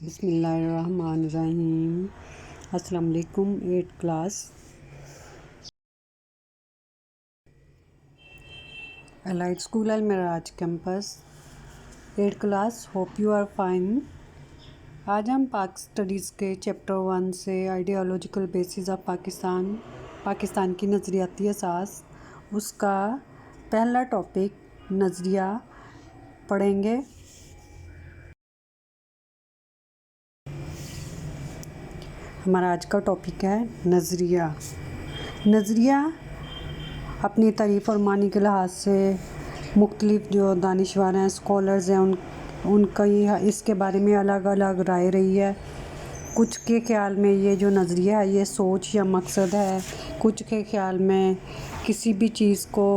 بسم اللہ الرحمن الرحیم۔ السلام علیکم 8th کلاس الائٹ اسکول المعراج campus 8th class, hope you are fine. آج ہم پاک اسٹڈیز کے چیپٹر 1 سے آئیڈیالوجیکل بیسز آف پاکستان کی نظریاتی اساس، اس کا پہلا ٹاپک نظریہ پڑھیں گے۔ ہمارا آج کا ٹاپک ہے نظریہ۔ نظریہ اپنی تعریف اور معنی کے لحاظ سے مختلف جو دانشور ہیں، اسکالرز ہیں، ان کا اس کے بارے میں الگ الگ رائے رہی ہے۔ کچھ کے خیال میں یہ جو نظریہ ہے یہ سوچ یا مقصد ہے، کچھ کے خیال میں کسی بھی چیز کو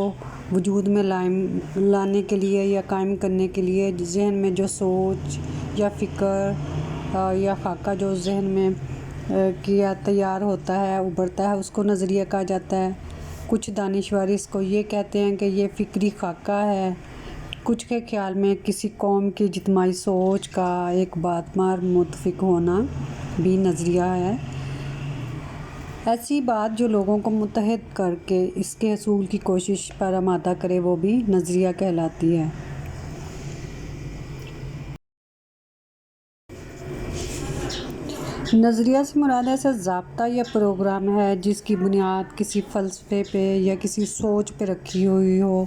وجود میں لانے کے لیے یا قائم کرنے کے لیے ذہن میں جو سوچ یا فکر یا خاکہ جو ذہن میں کیا تیار ہوتا ہے، ابھرتا ہے، اس کو نظریہ کہا جاتا ہے۔ کچھ دانشور اس کو یہ کہتے ہیں کہ یہ فکری خاکہ ہے۔ کچھ کے خیال میں کسی قوم کی اجتماعی سوچ کا ایک بات مار متفق ہونا بھی نظریہ ہے۔ ایسی بات جو لوگوں کو متحد کر کے اس کے حصول کی کوشش پر آمادہ کرے وہ بھی نظریہ کہلاتی ہے۔ نظریہ سے مراد ایسا ضابطہ یا پروگرام ہے جس کی بنیاد کسی فلسفے پہ یا کسی سوچ پہ رکھی ہوئی ہو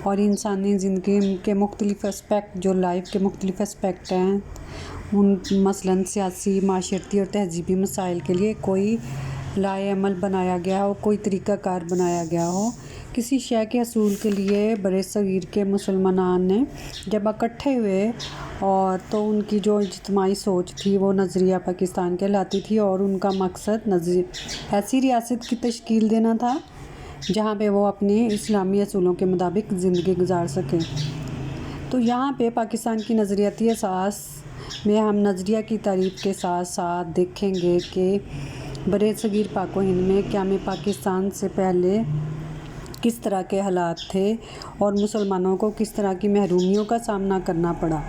اور انسانی زندگی کے مختلف اسپیکٹ، جو لائف کے مختلف اسپیکٹ ہیں، ان مثلاً سیاسی، معاشرتی اور تہذیبی مسائل کے لیے کوئی لائحہ عمل بنایا گیا ہو، کوئی طریقہ کار بنایا گیا ہو۔ کسی شے کے حصول کے لیے برصغیر کے مسلمانان نے جب اکٹھے ہوئے اور تو ان کی جو اجتماعی سوچ تھی وہ نظریہ پاکستان کہلاتی تھی، اور ان کا مقصد ایسی ریاست کی تشکیل دینا تھا جہاں پہ وہ اپنے اسلامی اصولوں کے مطابق زندگی گزار سکیں۔ تو یہاں پہ پاکستان کی نظریاتی اساس میں ہم نظریہ کی تعریف کے ساتھ ساتھ دیکھیں گے کہ برصغیر پاک و ہند میں قیام پاکستان سے پہلے کس طرح کے حالات تھے اور مسلمانوں کو کس طرح کی محرومیوں کا سامنا کرنا پڑا۔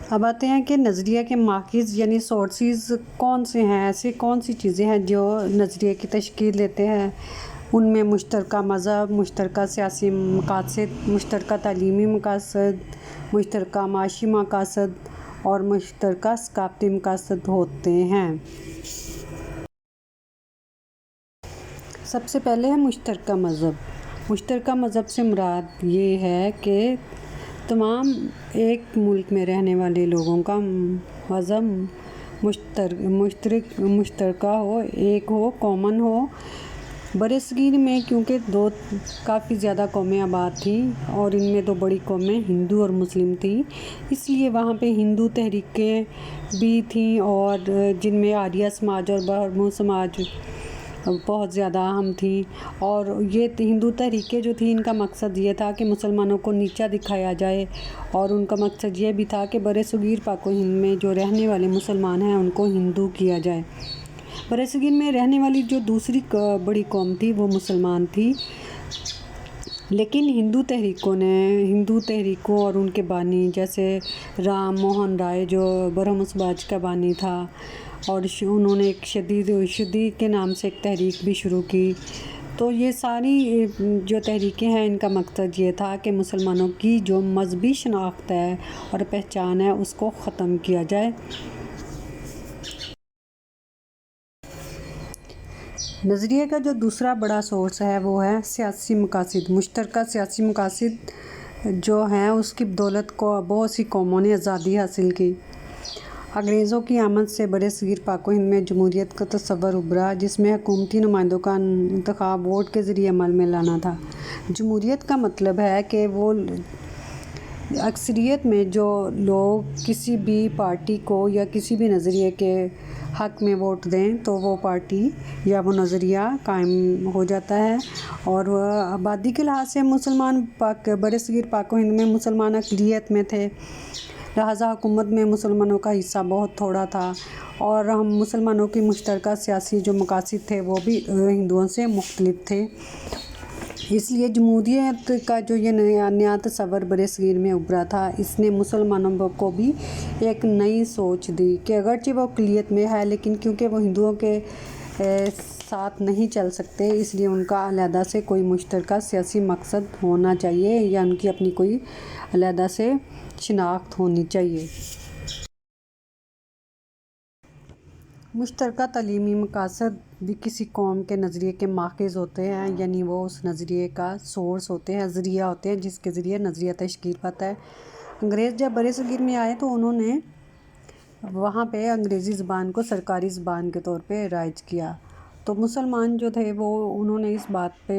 اب آتے ہیں کہ نظریہ کے ماخذ یعنی سورسز کون سے ہیں، ایسے کون سی چیزیں ہیں جو نظریے کی تشکیل دیتے ہیں۔ ان میں مشترکہ مذہب، مشترکہ سیاسی مقاصد، مشترکہ تعلیمی مقاصد، مشترکہ معاشی مقاصد اور مشترکہ ثقافتی مقاصد ہوتے ہیں۔ سب سے پہلے ہے مشترکہ مذہب۔ مشترکہ مذہب سے مراد یہ ہے کہ تمام ایک ملک میں رہنے والے لوگوں کا مذہب مشترکہ ہو، ایک ہو، کامن ہو۔ برصغیر میں کیونکہ کافی زیادہ قومیں آباد تھیں اور ان میں دو بڑی قومیں ہندو اور مسلم تھیں، اس لیے وہاں پہ ہندو تحریکیں بھی تھیں اور جن میں آریہ سماج اور برہمو سماج بہت زیادہ اہم تھیں، اور یہ ہندو تحریکیں جو تھیں ان کا مقصد یہ تھا کہ مسلمانوں کو نیچا دکھایا جائے، اور ان کا مقصد یہ بھی تھا کہ برصغیر پاک و ہند میں جو رہنے والے مسلمان ہیں ان کو ہندو کیا جائے۔ برصغیر میں رہنے والی جو دوسری بڑی قوم تھی وہ مسلمان تھی، لیکن ہندو تحریکوں اور ان کے بانی جیسے رام موہن رائے جو برہمو سماج کا بانی تھا، اور انہوں نے ایک شدید کے نام سے ایک تحریک بھی شروع کی۔ تو یہ ساری جو تحریکیں ہیں ان کا مقصد یہ تھا کہ مسلمانوں کی جو مذہبی شناخت ہے اور پہچان ہے اس کو ختم کیا جائے۔ نظریے کا جو دوسرا بڑا سورس ہے وہ ہے سیاسی مقاصد۔ مشترکہ سیاسی مقاصد جو ہیں اس کی بدولت کو بہت سی قوموں نے آزادی حاصل کی۔ انگریزوں کی آمد سے برصغیر پاک و ہند میں جمہوریت کا تصور ابھرا، جس میں حکومتی نمائندوں کا انتخاب ووٹ کے ذریعے عمل میں لانا تھا۔ جمہوریت کا مطلب ہے کہ وہ اکثریت میں جو لوگ کسی بھی پارٹی کو یا کسی بھی نظریے کے حق میں ووٹ دیں تو وہ پارٹی یا وہ نظریہ قائم ہو جاتا ہے، اور وہ آبادی کے لحاظ سے مسلمان برصغیر پاک و ہند میں مسلمان اقلیت میں تھے، لہٰذا حکومت میں مسلمانوں کا حصہ بہت تھوڑا تھا، اور ہم مسلمانوں کی مشترکہ سیاسی جو مقاصد تھے وہ بھی ہندوؤں سے مختلف تھے۔ اس لیے جمہوریت کا جو یہ نیا تصور برصغیر میں ابھرا تھا، اس نے مسلمانوں کو بھی ایک نئی سوچ دی کہ اگرچہ وہ اقلیت میں ہے لیکن کیونکہ وہ ہندوؤں کے ساتھ نہیں چل سکتے، اس لیے ان کا علیحدہ سے کوئی مشترکہ سیاسی مقصد ہونا چاہیے یا ان کی اپنی کوئی علیحدہ سے شناخت ہونی چاہیے۔ مشترکہ تعلیمی مقاصد بھی کسی قوم کے نظریے کے ماخذ ہوتے ہیں، یعنی وہ اس نظریے کا سورس ہوتے ہیں، ذریعہ ہوتے ہیں جس کے ذریعے نظریہ تشکیل پاتا ہے۔ انگریز جب برصغیر میں آئے تو انہوں نے وہاں پہ انگریزی زبان کو سرکاری زبان کے طور پہ رائج کیا، تو مسلمان جو تھے وہ انہوں نے اس بات پہ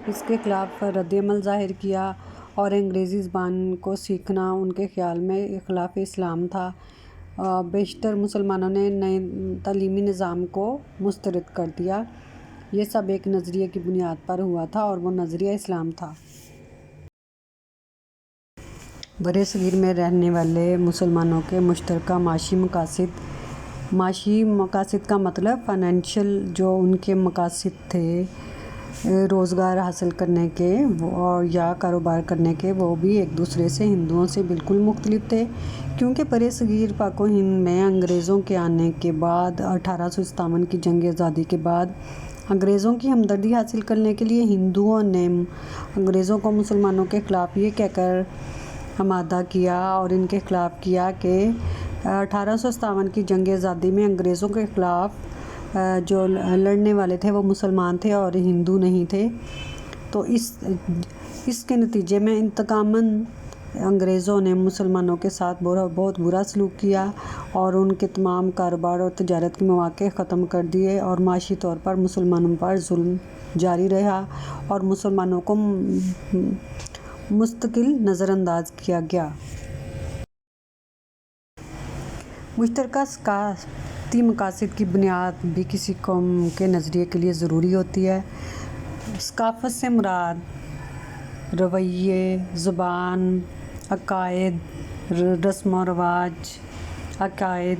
اس کے خلاف رد عمل ظاہر کیا، اور انگریزی زبان کو سیکھنا ان کے خیال میں خلاف اسلام تھا۔ بیشتر مسلمانوں نے نئے تعلیمی نظام کو مسترد کر دیا۔ یہ سب ایک نظریے کی بنیاد پر ہوا تھا اور وہ نظریہ اسلام تھا۔ برصغیر میں رہنے والے مسلمانوں کے مشترکہ معاشی مقاصد کا مطلب فائنینشیل جو ان کے مقاصد تھے روزگار حاصل کرنے کے اور یا کاروبار کرنے کے، وہ بھی ایک دوسرے سے ہندوؤں سے بالکل مختلف تھے، کیونکہ برصغیر پاک و ہند میں انگریزوں کے آنے کے بعد 1857 کی جنگ آزادی کے بعد انگریزوں کی ہمدردی حاصل کرنے کے لیے ہندوؤں نے انگریزوں کو مسلمانوں کے خلاف یہ کہہ کر آمادہ کیا اور ان کے خلاف کیا کہ 1857 کی جنگ آزادی میں انگریزوں کے خلاف جو لڑنے والے تھے وہ مسلمان تھے اور ہندو نہیں تھے، تو اس کے نتیجے میں انتقاماً انگریزوں نے مسلمانوں کے ساتھ بہت برا سلوک کیا اور ان کے تمام کاروبار اور تجارت کے مواقع ختم کر دیے، اور معاشی طور پر مسلمانوں پر ظلم جاری رہا اور مسلمانوں کو مستقل نظر انداز کیا گیا۔ مشترکہ ثقافتی مقاصد کی بنیاد بھی کسی قوم کے نظریے کے لیے ضروری ہوتی ہے۔ ثقافت سے مراد رویے، زبان، عقائد، رسم و رواج، عقائد،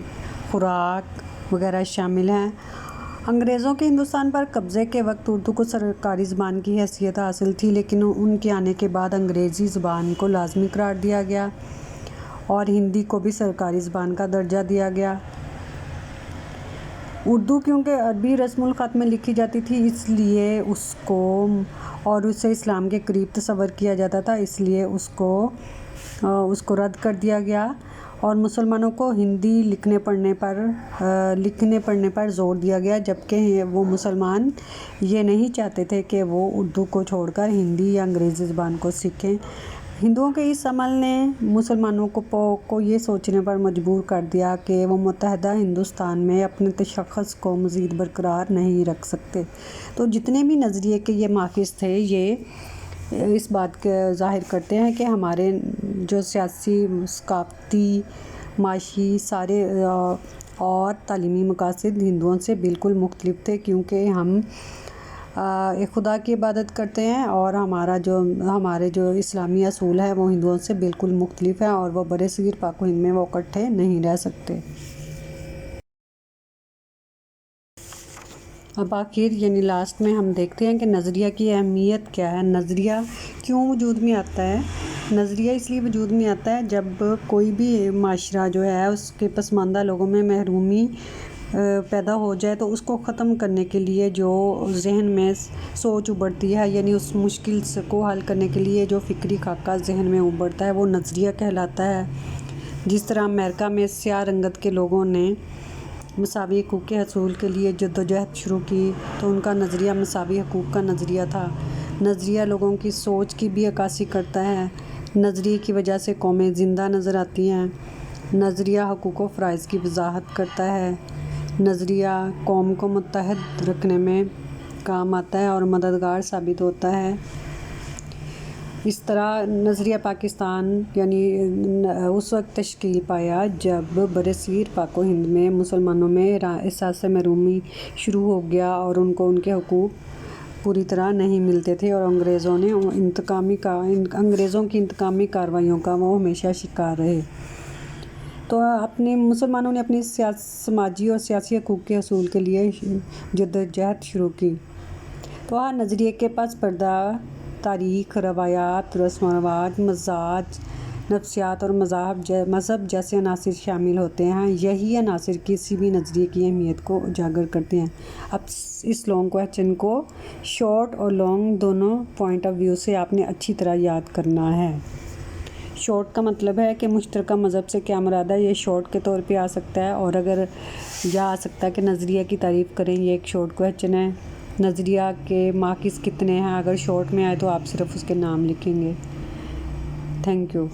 خوراک وغیرہ شامل ہیں۔ انگریزوں کے ہندوستان پر قبضے کے وقت اردو کو سرکاری زبان کی حیثیت حاصل تھی، لیکن ان کے آنے کے بعد انگریزی زبان کو لازمی قرار دیا گیا اور ہندی کو بھی سرکاری زبان کا درجہ دیا گیا۔ اردو کیونکہ عربی رسم الخط میں لکھی جاتی تھی، اس لیے اس کو اور اسے اسلام کے قریب تصور کیا جاتا تھا، اس لیے اس کو رد کر دیا گیا اور مسلمانوں کو ہندی لکھنے پڑھنے پر زور دیا گیا، جبکہ وہ مسلمان یہ نہیں چاہتے تھے کہ وہ اردو کو چھوڑ کر ہندی یا انگریزی زبان کو سیکھیں۔ ہندوؤں کے اس عمل نے مسلمانوں کو یہ سوچنے پر مجبور کر دیا کہ وہ متحدہ ہندوستان میں اپنے تشخص کو مزید برقرار نہیں رکھ سکتے۔ تو جتنے بھی نظریے کے یہ ماخذ تھے، یہ اس بات کے ظاہر کرتے ہیں کہ ہمارے جو سیاسی، ثقافتی، معاشی سارے اور تعلیمی مقاصد ہندوؤں سے بالکل مختلف تھے، کیونکہ ہم ایک خدا کی عبادت کرتے ہیں اور ہمارے جو اسلامی اصول ہیں وہ ہندوؤں سے بالکل مختلف ہیں، اور وہ برصغیر پاک و ہند میں وہ اکٹھے نہیں رہ سکتے۔ اب آخر یعنی لاسٹ میں ہم دیکھتے ہیں کہ نظریہ کی اہمیت کیا ہے۔ نظریہ کیوں وجود میں آتا ہے؟ نظریہ اس لیے وجود میں آتا ہے جب کوئی بھی معاشرہ جو ہے اس کے پسماندہ لوگوں میں محرومی پیدا ہو جائے، تو اس کو ختم کرنے کے لیے جو ذہن میں سوچ ابھرتی ہے، یعنی اس مشکل کو حل کرنے کے لیے جو فکری خاکہ ذہن میں ابھرتا ہے وہ نظریہ کہلاتا ہے۔ جس طرح امریکہ میں سیاہ رنگت کے لوگوں نے مساوی حقوق کے حصول کے لیے جدوجہد شروع کی، تو ان کا نظریہ مساوی حقوق کا نظریہ تھا۔ نظریہ لوگوں کی سوچ کی بھی عکاسی کرتا ہے۔ نظریے کی وجہ سے قومیں زندہ نظر آتی ہیں۔ نظریہ حقوق و فرائض کی وضاحت کرتا ہے۔ نظریہ قوم کو متحد رکھنے میں کام آتا ہے اور مددگار ثابت ہوتا ہے۔ اس طرح نظریہ پاکستان یعنی اس وقت تشکیل پایا جب برصغیر پاک و ہند میں مسلمانوں میں احساس محرومی شروع ہو گیا اور ان کو ان کے حقوق پوری طرح نہیں ملتے تھے، اور انگریزوں کی انتقامی کارروائیوں کا وہ ہمیشہ شکار رہے۔ تو مسلمانوں نے اپنی سماجی اور سیاسی حقوق کے حصول کے لیے جدوجہد شروع کی۔ تو ہر نظریے کے پس پردہ تاریخ، روایات، رسم و رواج، مزاج، نفسیات اور مذہب جیسے عناصر شامل ہوتے ہیں۔ یہی عناصر کسی بھی نظریے کی اہمیت کو اجاگر کرتے ہیں۔ اب اس لانگ کویسچن کو شارٹ اور لانگ دونوں پوائنٹ آف ویو سے آپ نے اچھی طرح یاد کرنا ہے۔ شارٹ کا مطلب ہے کہ مشترکہ مذہب سے کیا مراد ہے، یہ شارٹ کے طور پہ آ سکتا ہے، اور اگر یہ آ سکتا ہے کہ نظریہ کی تعریف کریں، یہ ایک شارٹ کویسچن ہے۔ نظریہ کے مارکس کتنے ہیں، اگر شارٹ میں آئے تو آپ صرف اس کے نام لکھیں گے۔ Thank you.